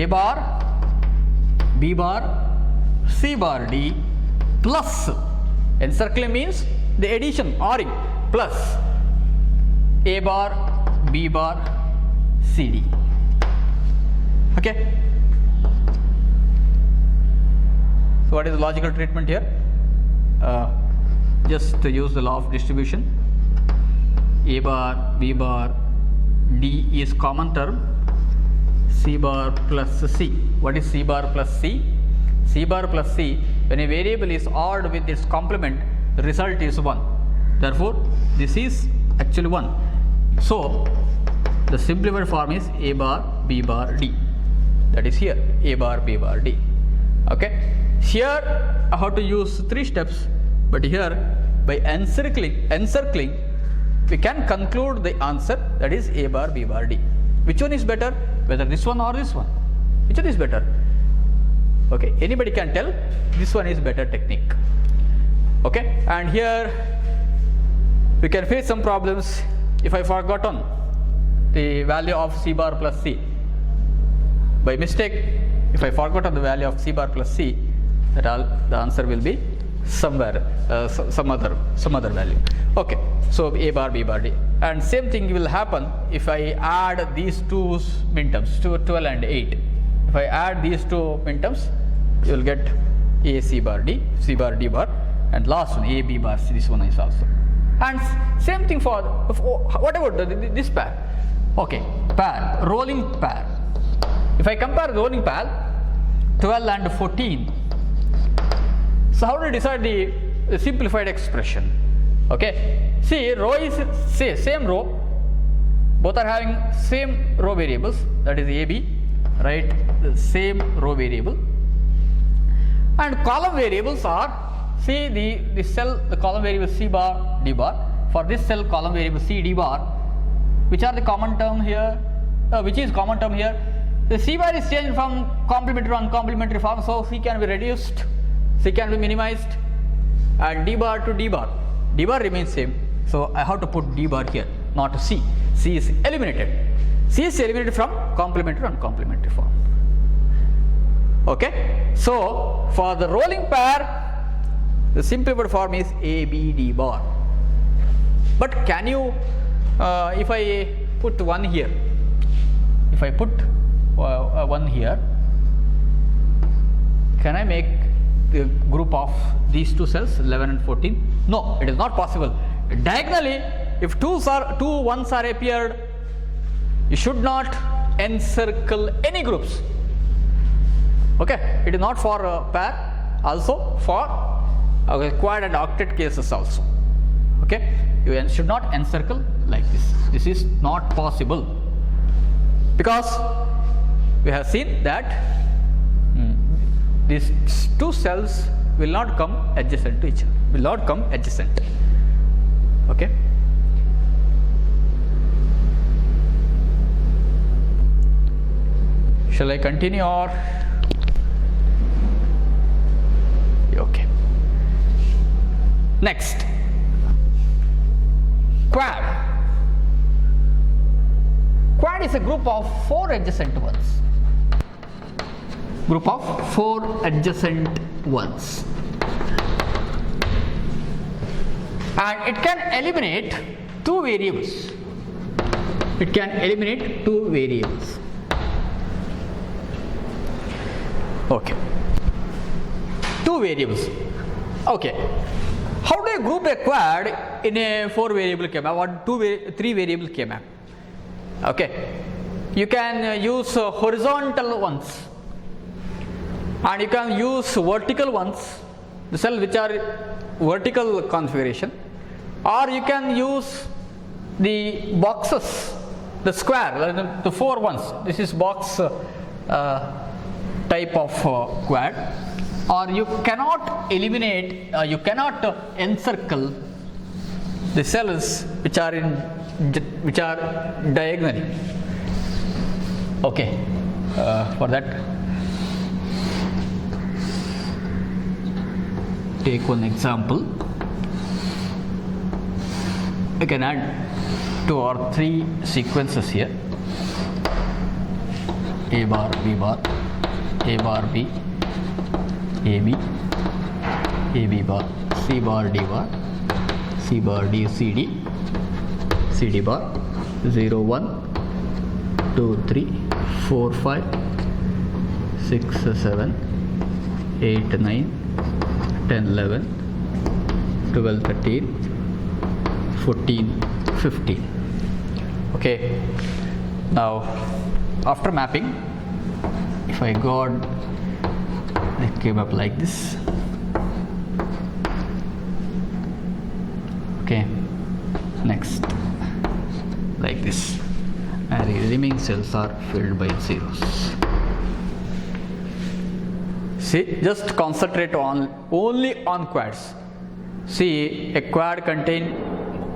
A bar B bar C bar D plus, encircling means the addition, ORing, plus A bar B bar C D. Okay, so what is the logical treatment here? Just to use the law of distribution, A bar B bar D is common term, C bar plus C. What is C bar plus C? C bar plus C, when a variable is odd with its complement, the result is 1. Therefore, this is actually 1. So, the simplified form is A bar B bar D. That is here, A bar B bar D. Okay. Here, I have to use 3 steps, but here, by encircling, we can conclude the answer, that is A bar B bar D. Which one is better? Whether this one or this one? Which one is better? Okay, anybody can tell this one is better technique. Okay, and here we can face some problems if I forgotten the value of C bar plus C. By mistake, If I forgot the value of C bar plus C, that the answer will be somewhere some other value. Okay, so A bar, B bar, D. And same thing will happen if I add these two minterms, 12 and 8. If I add these two minterms, you will get A C bar D, C bar D bar, and last one A B bar C. This one is also. And same thing for what about this pair? Okay, pair, rolling pair. If I compare rolling pair, 12 and 14. So how do you decide the simplified expression? Okay, see, row is same row, both are having same row variables, that is AB, right? The same row variable, and column variables are, see, the cell, the column variable C bar D bar. For this cell, column variable C D bar, which are the common term here, which is common term here. The C bar is changed from complementary to uncomplementary form, so C can be reduced, C can be minimized, and D bar to D bar. D bar remains same, so I have to put D bar here, not C. C is eliminated. C is eliminated from complementary to uncomplimentary form. Okay, so for the rolling pair, the simplified form is A B D bar. But can you, if I put one here, if I put one here, can I make the group of these two cells 11 and 14? No, it is not possible. Diagonally, if two ones are appeared, you should not encircle any groups. Okay, it is not for a pair, also for quad and octet cases also. Okay, you should not encircle like this. This is not possible, because we have seen that these two cells will not come adjacent to each other, will not come adjacent. Okay. Shall I continue or? Okay. Next, quad. Quad is a group of 4 adjacent ones. Group of 4 adjacent ones. And it can eliminate 2 variables. It can eliminate 2 variables. Okay. 2 variables. Okay. How do you group a quad in a 4 variable K-map or 3 variable K-map? Okay. You can use horizontal ones, and you can use vertical ones, the cells which are vertical configuration, or you can use the boxes, the square, the 4 ones. This is box type of quad. Or you cannot eliminate, you cannot encircle the cells which are diagonally. Okay, for that, take one example. I can add 2 or 3 sequences here: A bar, B bar, A bar, B, AB, AB bar, C bar, D bar, C bar, D, CD, CD bar, 0, 1, 2, 3, 4, 5, 6, 7, 8, 9, 10, 11, 12, 13, 14, 15. Okay, now after mapping, if I got, it came up like this. Okay, next, like this, and the remaining cells are filled by zeros. See, just concentrate only on quads. See, a quad contains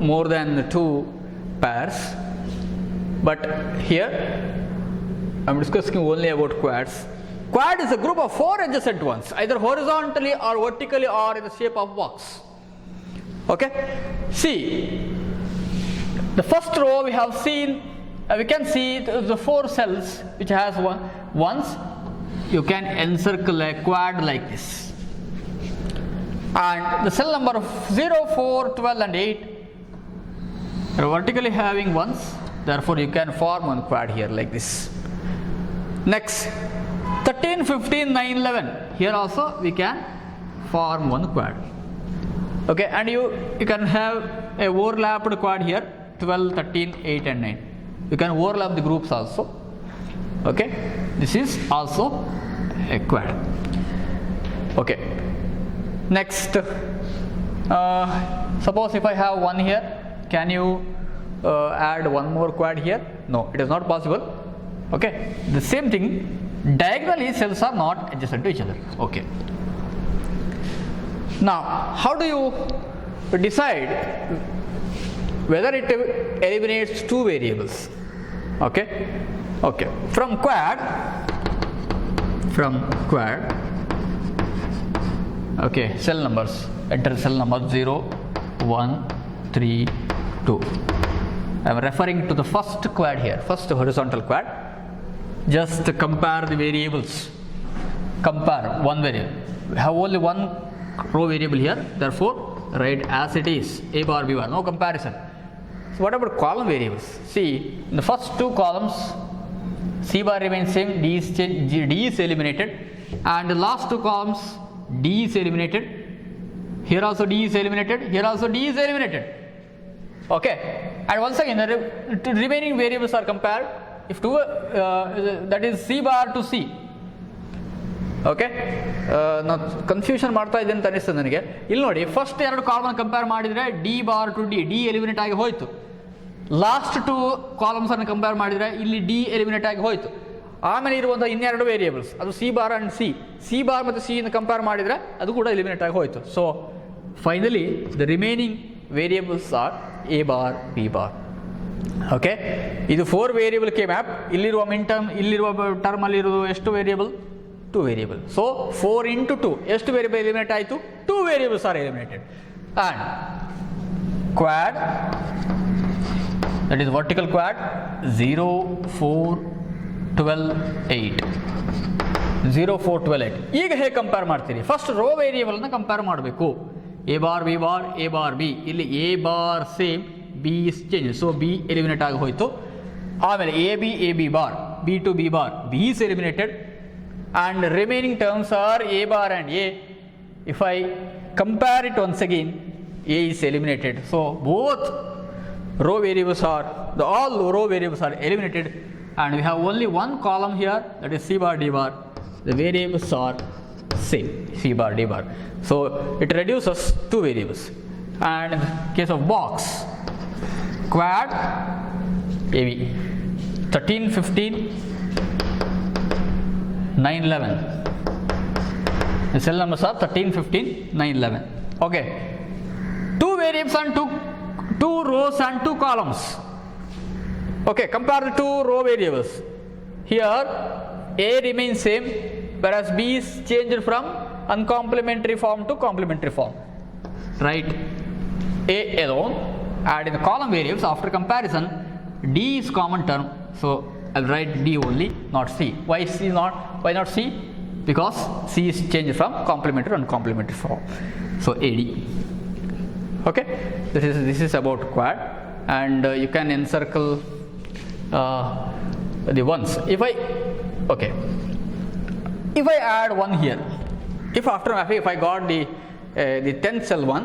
more than 2 pairs, but here I am discussing only about quads. Quad is a group of 4 adjacent ones, either horizontally or vertically or in the shape of box. Okay, see, the first row we have seen, we can see the 4 cells which has ones, you can encircle a quad like this. And the cell number 0, 4, 12 and 8 are vertically having ones, therefore you can form one quad here like this. Next, 13, 15, 9, 11, here also we can form one quad. Okay, and you can have a overlapped quad here, 12, 13, 8 and 9. You can overlap the groups also. Okay, this is also a quad. Okay, next, suppose if I have one here, can you add one more quad here? No, it is not possible. Okay, the same thing, diagonally cells are not adjacent to each other. Okay, now how do you decide whether it eliminates two variables? Okay, from quad, okay, cell numbers, enter cell number 0, 1, 3, 2. I am referring to the first quad here, first horizontal quad. Just compare the variables, compare one variable. We have only one row variable here, therefore write as it is, a bar, b bar, no comparison. So what about column variables? See, in the first two columns, c bar remains same, d is eliminated, and the last two columns, d is eliminated. Here also d is eliminated, here also d is eliminated. Okay, and once again the remaining variables are compared. If two, that is c bar to c. Okay, now confusion ಮಾಡ್ತಾ ಇದೆ ಅಂತ ಅನಿಸ್ತದೆ ನನಗೆ. ಇಲ್ಲಿ ನೋಡಿ, first ಎರಡು column compare ಮಾಡಿದ್ರೆ D bar two D eliminate ಆಗಿ ಹೋಯಿತು. ಲಾಸ್ಟ್ ಟು ಕಾಲಮ್ಸ್ ಅನ್ನು ಕಂಪೇರ್ ಮಾಡಿದ್ರೆ ಇಲ್ಲಿ ಡಿ ಎಲಿಮಿನೇಟ್ ಆಗಿ ಹೋಯಿತು. ಆಮೇಲೆ ಇರುವಂಥ ಇನ್ನೆರಡು ವೇರಿಯೇಬಲ್ಸ್, ಅದು C bar and C bar ಮತ್ತು ಸಿ ಯನ್ನು ಕಂಪೇರ್ ಮಾಡಿದರೆ ಅದು ಕೂಡ ಎಲಿಮಿನೇಟ್ ಆಗಿ ಹೋಯಿತು. So finally the remaining variables are A bar, B bar. Okay, ಇದು 4 ವೇರಿಯೇಬಲ್ ಕೆ ಮ್ಯಾಪ್. ಇಲ್ಲಿರುವ ಮಿನ್ ಟರ್ಮ್, ಇಲ್ಲಿರುವ ಟರ್ಮ್ ಅಲ್ಲಿ ಇರುವುದು ಎಷ್ಟು ವೇರಿಯೇಬಲ್? 2 ವೇರಿಯೇಬಲ್. ಸೊ 4 into 2 ಎಷ್ಟು ವೇರಿಯೇಬಲ್ ಎಲಿಮಿನೇಟ್ ಆಯಿತು? 2 variables are eliminated. And quad, that is vertical quad, 0, 4, 12, 8. 0, 4, 12, 8. ಈಗ ಹೇಗೆ ಕಂಪೇರ್ ಮಾಡ್ತೀರಿ? ಫಸ್ಟ್ ರೋ ವೇರಿಯೇಬಲ್ನ ಕಂಪೇರ್ ಮಾಡಬೇಕು. A bar, B bar, A bar, B. ಇಲ್ಲಿ A bar same, B is change, so B eliminate ಆಗಿ ಹೋಯಿತು. ಆಮೇಲೆ A B bar, B to B bar, B is eliminated. And remaining terms are a bar and a. If I compare it once again, a is eliminated. So both row variables are, all row variables are eliminated, and we have only one column here, that is c bar, d bar. The variables are same, c bar, d bar. So it reduces 2 variables. And in the case of box, quad, AB, 13, 15, 9, 11. The cell numbers are 13, 15, 9, 11. Okay, 2 variables and 2 rows and 2 columns. Okay, compare the 2 row variables. Here A remains same, whereas B is changed from uncomplementary form to complementary form. Write A alone, and in the column variables after comparison, D is common term, so I'll write D only, not C. Why not C? Because C is changed from complementary to uncomplementary form. So AD. Okay, this is about quad, and you can encircle the ones. If I add one here, if I got the 10th cell one,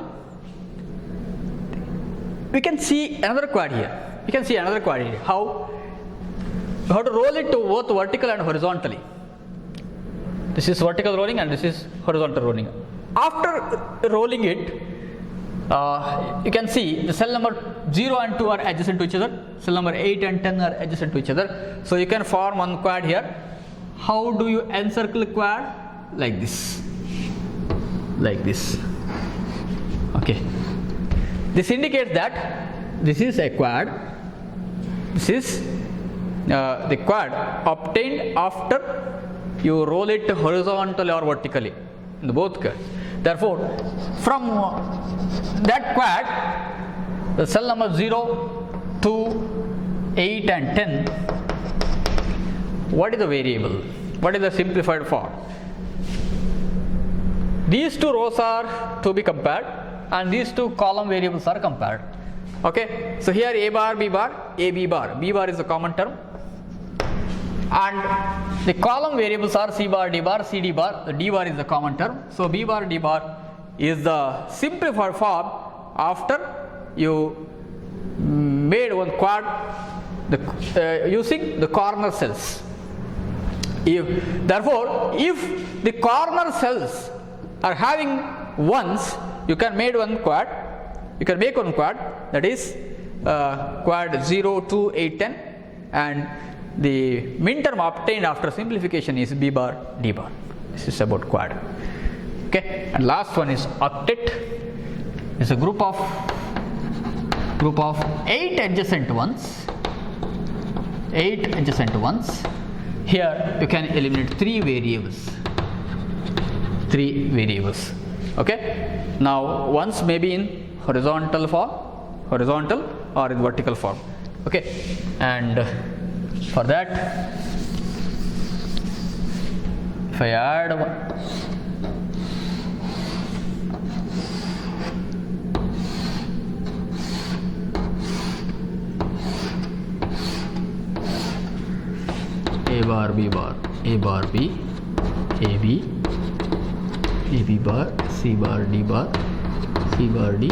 we can see another quad here. How to roll it to both vertical and horizontally. This is vertical rolling and this is horizontal rolling. After rolling it, you can see the cell number 0 and 2 are adjacent to each other, cell number 8 and 10 are adjacent to each other, so you can form one quad here. How do you encircle quad? Like this. Okay, this indicates that this is a quad. This is the quad obtained after you roll it horizontally or vertically in both cases. Therefore, from that quad, the cell number 0, 2, 8 and 10, what is the variable? What is the simplified form? These two rows are to be compared and these two column variables are compared. Okay, so here A bar, B bar, A, B bar. B bar is a common term. And the column variables are C bar, D bar, C, D bar. The D bar is the common term. So B bar, D bar is the simplified form after you made one quad using the corner cells. Therefore, if the corner cells are having ones, you can make one quad. You can make one quad, that is quad 0, 2, 8, 10, and the min term obtained after simplification is B bar, D bar. This is about quad. Okay, and last one is octet. It's a group of 8 adjacent ones. 8 adjacent ones. Here you can eliminate 3 variables. 3 variables. Okay. Now ones may be in horizontal or in vertical form. Okay, and for that, if I add A bar, B bar, A bar, B, A, B, A, B bar, C bar, D bar, C bar, D,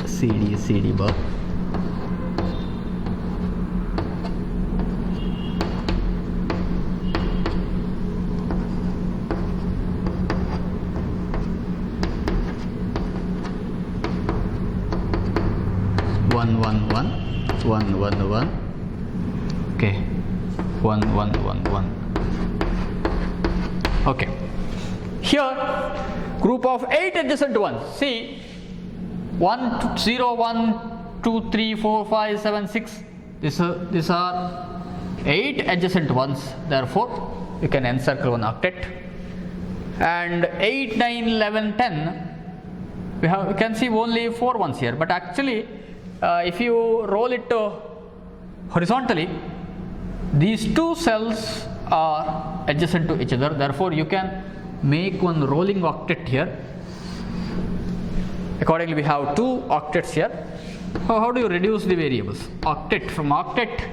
C, D, C, D bar. One. Okay, 1, 1, 1, 1. Okay. Here, group of 8 adjacent ones. See, 1, 0, 1, 2, 3, 4, 5, 7, 6. These are 8 adjacent ones. Therefore, you can encircle one octet. And 8, 9, 11, 10. We can see only 4 ones here. But actually, if you roll it horizontally, these two cells are adjacent to each other. Therefore, you can make one rolling octet here. Accordingly, we have 2 octets here. How do you reduce the variables? Octet, from octet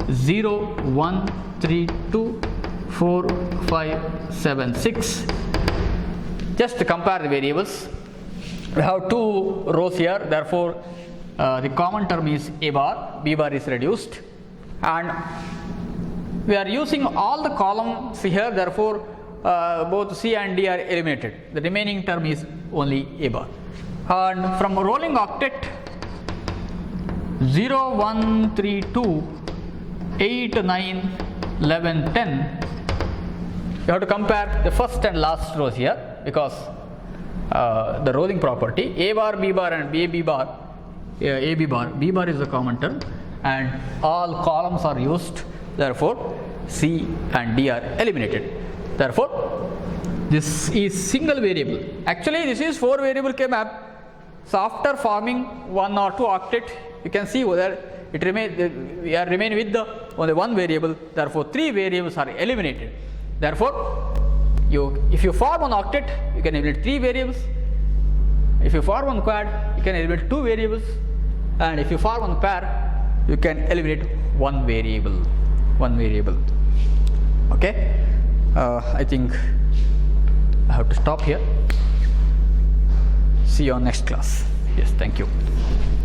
0, 1, 3, 2, 4, 5, 7, 6. Just to compare the variables. We have 2 rows here. Therefore, the common term is A bar, B bar is reduced, and we are using all the columns here. Therefore, both C and D are eliminated. The remaining term is only A bar. And from rolling octet 0, 1, 3, 2, 8, 9, 11, 10, you have to compare the first and last rows here, because the rolling property A bar, B bar and B bar, A, B bar, B bar is a common term and all columns are used. Therefore, C and D are eliminated. Therefore, this is single variable. Actually, this is 4 variable K-map. So, after forming 1 or 2 octet, you can see whether it remain with the only 1 variable. Therefore, 3 variables are eliminated. Therefore, if you form an octet, you can eliminate 3 variables. If you form one quad, you can eliminate 2 variables, and if you form one pair, you can eliminate 1 variable. Okay, I think I have to stop here. See you on next class. Yes, thank you.